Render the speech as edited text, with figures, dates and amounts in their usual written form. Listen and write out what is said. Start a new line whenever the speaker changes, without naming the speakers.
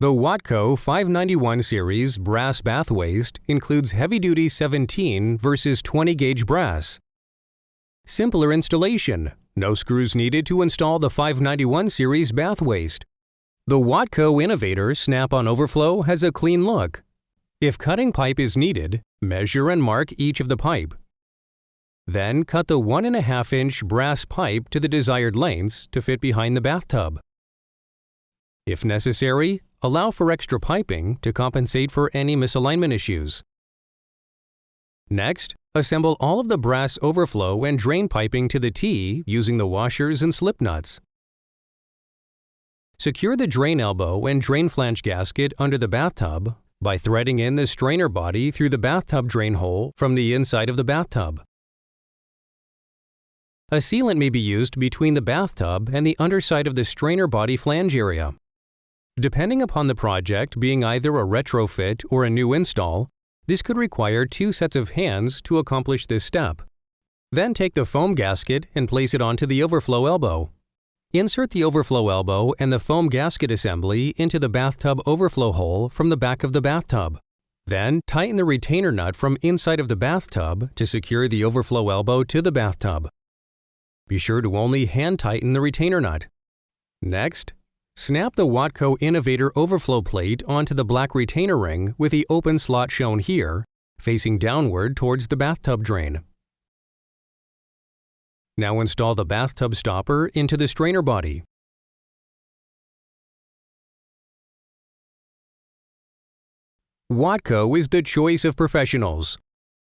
The Watco 591 series brass bath waste includes heavy-duty 17 versus 20-gauge brass. Simpler installation. No screws needed to install the 591 series bath waste. The Watco Innovator Snap-On Overflow has a clean look. If cutting pipe is needed, measure and mark each of the pipe. Then cut the 1.5-inch brass pipe to the desired lengths to fit behind the bathtub. If necessary, allow for extra piping to compensate for any misalignment issues. Next, assemble all of the brass overflow and drain piping to the T using the washers and slip nuts. Secure the drain elbow and drain flange gasket under the bathtub by threading in the strainer body through the bathtub drain hole from the inside of the bathtub. A sealant may be used between the bathtub and the underside of the strainer body flange area. Depending upon the project being either a retrofit or a new install, this could require 2 sets of hands to accomplish this step. Then take the foam gasket and place it onto the overflow elbow. Insert the overflow elbow and the foam gasket assembly into the bathtub overflow hole from the back of the bathtub. Then tighten the retainer nut from inside of the bathtub to secure the overflow elbow to the bathtub. Be sure to only hand tighten the retainer nut. Next, snap the Watco Innovator overflow plate onto the black retainer ring with the open slot shown here, facing downward towards the bathtub drain. Now install the bathtub stopper into the strainer body. Watco is the choice of professionals.